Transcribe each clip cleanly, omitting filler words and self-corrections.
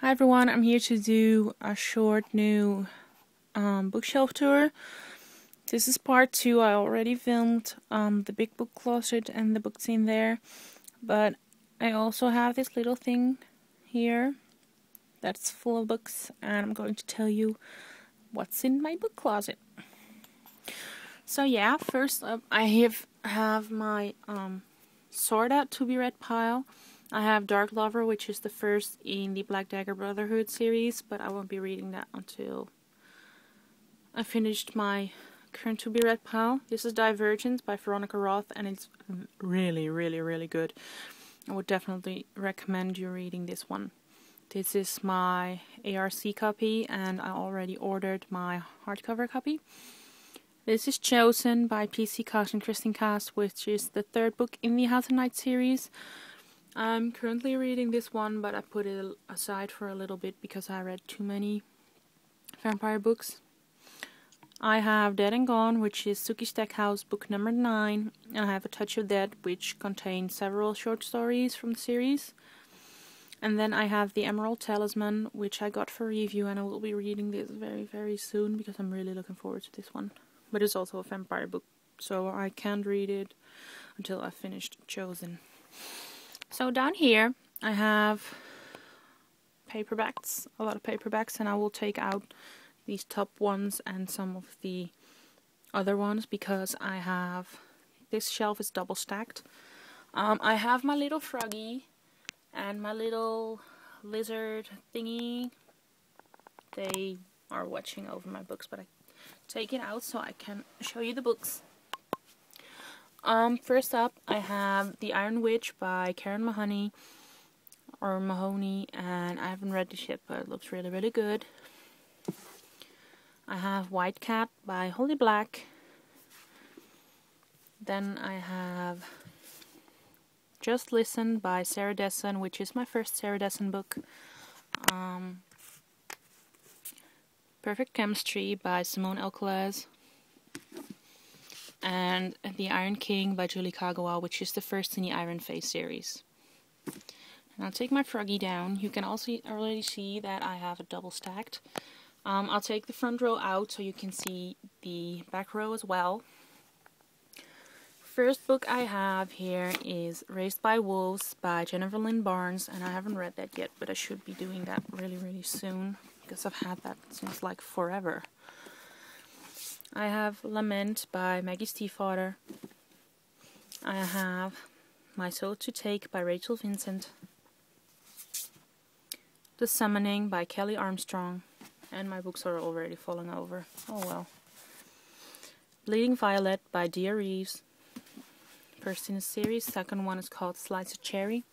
Hi everyone, I'm here to do a short new bookshelf tour. This is part 2. I already filmed the big book closet and the books in there, but I also have this little thing here that's full of books, and I'm going to tell you what's in my book closet. So yeah, first up I have my sort out to be read pile. I have Dark Lover, which is the first in the Black Dagger Brotherhood series, but I won't be reading that until I finished my current to be read pile. This is Divergent by Veronica Roth, and it's really, really, really good. I would definitely recommend you reading this one. This is my ARC copy, and I already ordered my hardcover copy. This is Chosen by PC Cast and Kristin Cast, which is the third book in the House of Night series. I'm currently reading this one, but I put it aside for a little bit because I read too many vampire books. I have Dead and Gone, which is Sookie Stackhouse book number 9, and I have A Touch of Dead, which contains several short stories from the series. And then I have The Emerald Talisman, which I got for review, and I will be reading this very, very soon because I'm really looking forward to this one. But it's also a vampire book, so I can't read it until I've finished Chosen. So down here I have paperbacks, a lot of paperbacks, and I will take out these top ones and some of the other ones because I have, this shelf is double stacked. I have my little froggy and my little lizard thingy. They are watching over my books, but I take it out so I can show you the books. First up, I have The Iron Witch by Karen Mahoney, and I haven't read this yet, but it looks really, really good. I have White Cat by Holly Black. Then I have Just Listen by Sarah Dessen, which is my first Sarah Dessen book. Perfect Chemistry by Simone Elcolas. And The Iron King by Julie Kagawa, which is the first in the Iron Face series. And I'll take my froggy down. You can also already see that I have it double stacked. I'll take the front row out so you can see the back row as well. First book I have here is Raised by Wolves by Jennifer Lynn Barnes, and I haven't read that yet, but I should be doing that really, really soon because I've had that since like forever. I have Lament by Maggie Stiefvater. I have My Soul to Take by Rachel Vincent. The Summoning by Kelly Armstrong. And my books are already falling over. Oh well. Bleeding Violet by Dia Reeves. First in the series. Second one is called Slice of Cherry.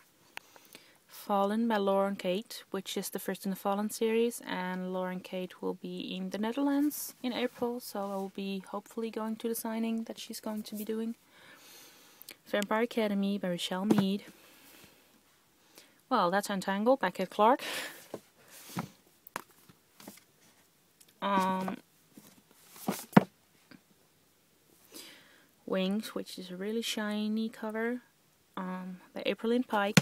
Fallen by Lauren Kate, which is the first in the Fallen series, and Lauren Kate will be in the Netherlands in April, so I will be hopefully going to the signing that she's going to be doing. Vampire Academy by Rochelle Mead. Well, that's Untangled by Kate Clark. Wings, which is a really shiny cover, by April Lynn Pike.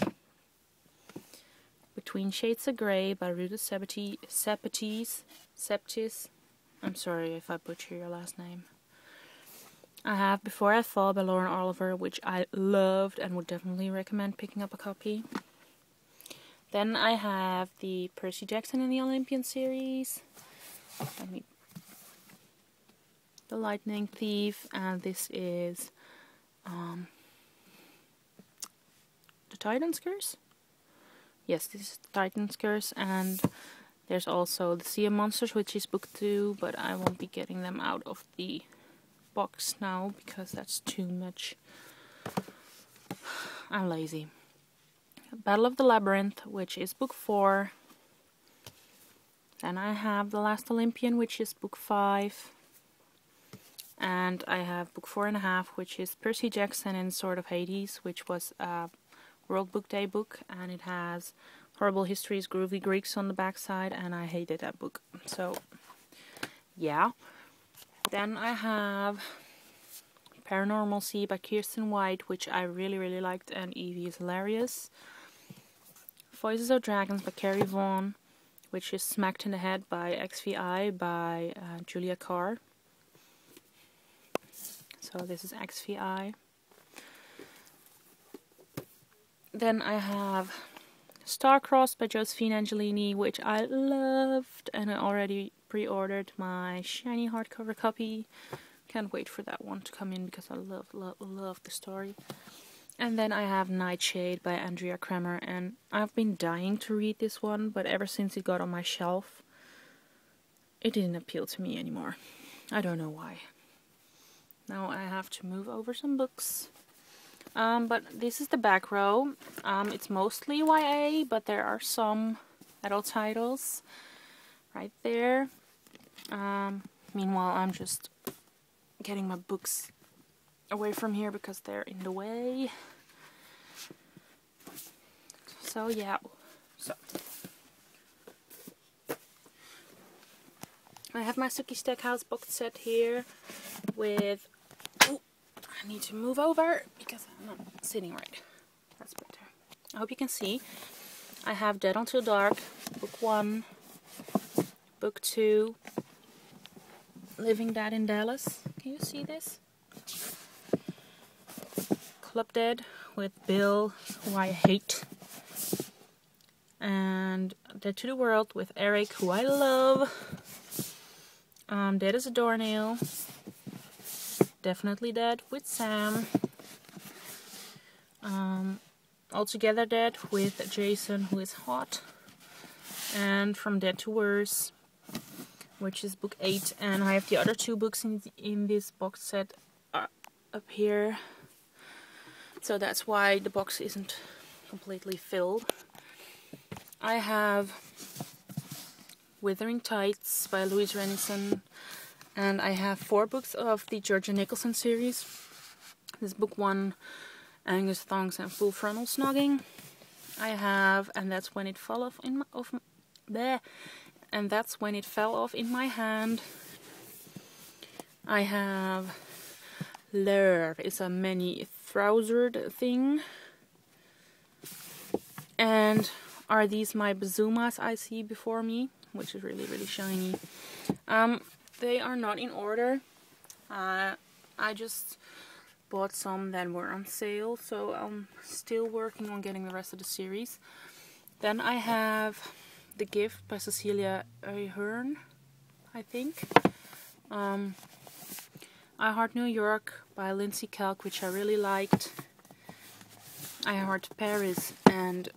Between Shades of Grey by Ruta Septis. I'm sorry if I butcher your last name. I have Before I Fall by Lauren Oliver, which I loved and would definitely recommend picking up a copy. Then I have the Percy Jackson and the Olympian series. The Lightning Thief, and this is The Titan's Curse? Yes, this is The Titan's Curse, and there's also The Sea of Monsters, which is book 2, but I won't be getting them out of the box now because that's too much. I'm lazy. Battle of the Labyrinth, which is book 4. Then I have The Last Olympian, which is book 5. And I have book 4.5, which is Percy Jackson and Sword of Hades, which was a World Book Day book, and it has Horrible Histories, Groovy Greeks on the backside, and I hated that book. So, yeah. Then I have Paranormal Sea by Kirsten White, which I really, really liked, and Evie is hilarious. Voices of Dragons by Carrie Vaughan. which is Smacked in the Head by XVI by Julia Carr. So this is XVI. Then I have Starcrossed by Josephine Angelini, which I loved, and I already pre-ordered my shiny hardcover copy. Can't wait for that one to come in because I love the story. And then I have Nightshade by Andrea Kremer, and I've been dying to read this one, but ever since it got on my shelf, it didn't appeal to me anymore. I don't know why. Now I have to move over some books. But this is the back row. It's mostly YA, but there are some adult titles right there. Meanwhile, I'm just getting my books away from here because they're in the way. So yeah. I have my Sookie Stackhouse box set here with... Oh, I need to move over because I'm not sitting right. That's better. I hope you can see. I have Dead Until Dark, book 1, book 2, Living Dead in Dallas. Can you see this? Club Dead with Bill, who I hate. And Dead to the World with Eric, who I love. Dead as a Doornail. Definitely Dead with Sam. Altogether Dead with Jason, who is hot. And From Dead to Worse, which is book 8. And I have the other 2 books in this box set up here. So that's why the box isn't completely filled. I have Withering Tights by Louise Renison, and I have 4 books of the Georgia Nicholson series. This is book 1, Angus Thongs and Full Frontal Snogging. I have And That's When It Fell Off in my And That's When It Fell Off in My Hand. I have Lerv. It's a many-trousered thing. And Are These My Bazumas I See Before Me, which is really, really shiny. They are not in order. I just bought some that were on sale, so I'm still working on getting the rest of the series. Then I have The Gift by Cecilia Ahern, I think. I Heart New York by Lindsay Kelk, which I really liked. I Heart Paris and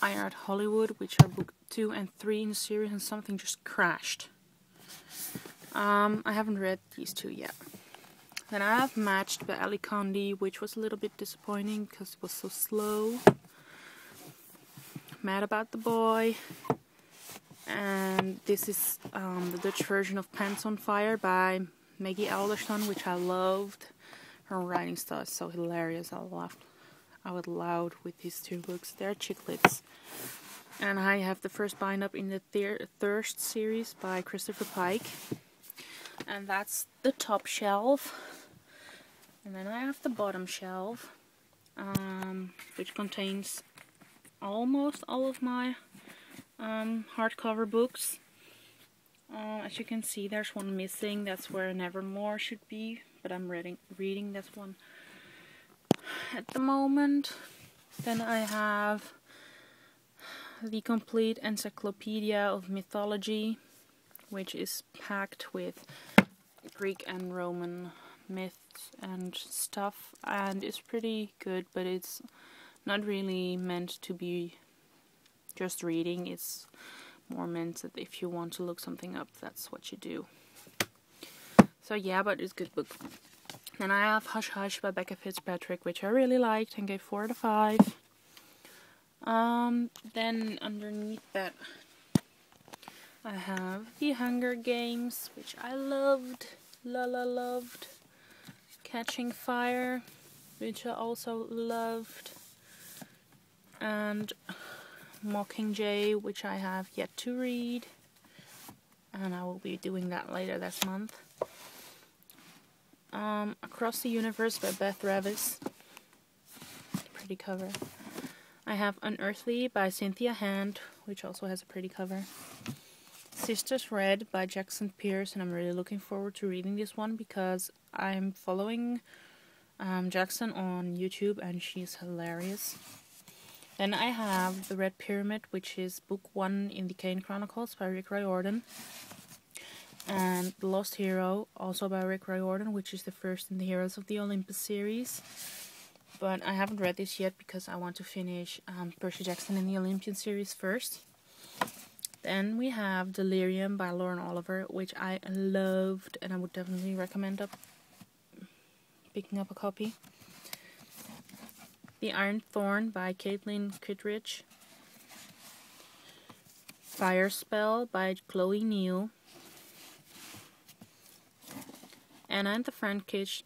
I Heart Hollywood, which are book 2 and 3 in the series, and something just crashed. I haven't read these 2 yet. Then I have Matched by Ali Condi, which was a little bit disappointing because it was so slow. Mad About the Boy. And this is the Dutch version of Pants on Fire by Maggie Alderson, which I loved. Her writing style is so hilarious. I laughed out loud with these 2 books. They're chiclets. And I have the first bind-up in the Thirst series by Christopher Pike. And that's the top shelf. And then I have the bottom shelf, which contains almost all of my hardcover books. As you can see, there's one missing. That's where Nevermore should be, but I'm reading this one at the moment. Then I have the Complete Encyclopedia of Mythology, which is packed with Greek and Roman myths and stuff, and it's pretty good, but it's not really meant to be just reading. It's more meant that if you want to look something up, that's what you do. So yeah, but it's a good book. Then I have Hush Hush by Becca Fitzpatrick, which I really liked and gave 4 out of 5. Then underneath that I have The Hunger Games, which I loved. Loved. Catching Fire, which I also loved. And Mockingjay, which I have yet to read. And I will be doing that later this month. Across the Universe by Beth Revis. Pretty cover. I have Unearthly by Cynthia Hand, which also has a pretty cover. Sisters Red by Jackson Pearce, and I'm really looking forward to reading this one because I'm following Jackson on YouTube and she's hilarious. Then I have The Red Pyramid, which is book 1 in the Kane Chronicles by Rick Riordan. And The Lost Hero, also by Rick Riordan, which is the first in the Heroes of the Olympus series. But I haven't read this yet because I want to finish Percy Jackson in the Olympian series first. Then we have Delirium by Lauren Oliver, which I loved and I would definitely recommend picking up a copy. The Iron Thorn by Caitlin Kittredge. Fire Spell by Chloe Neal. Anna and the French Kiss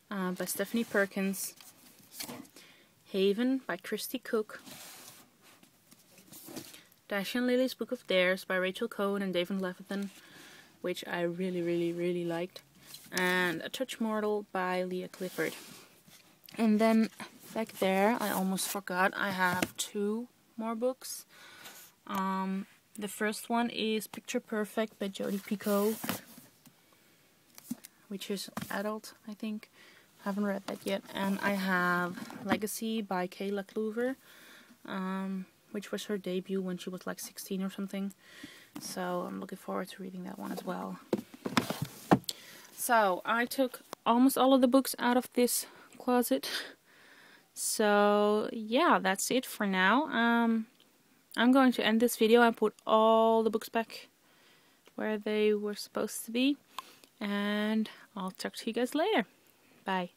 by Stephanie Perkins. Haven by Christy Cook. Dash and Lily's Book of Dares by Rachel Cohen and David Levithan, which I really liked. And A Touch Mortal by Leah Clifford. And then back there, I almost forgot, I have 2 more books. The first one is Picture Perfect by Jodi Picoult, which is adult, I think. Haven't read that yet. And I have Legacy by Kayla Kluver, which was her debut when she was like 16 or something. So I'm looking forward to reading that one as well. So I took almost all of the books out of this closet. So yeah, that's it for now. I'm going to end this video and put all the books back where they were supposed to be. And I'll talk to you guys later. Bye.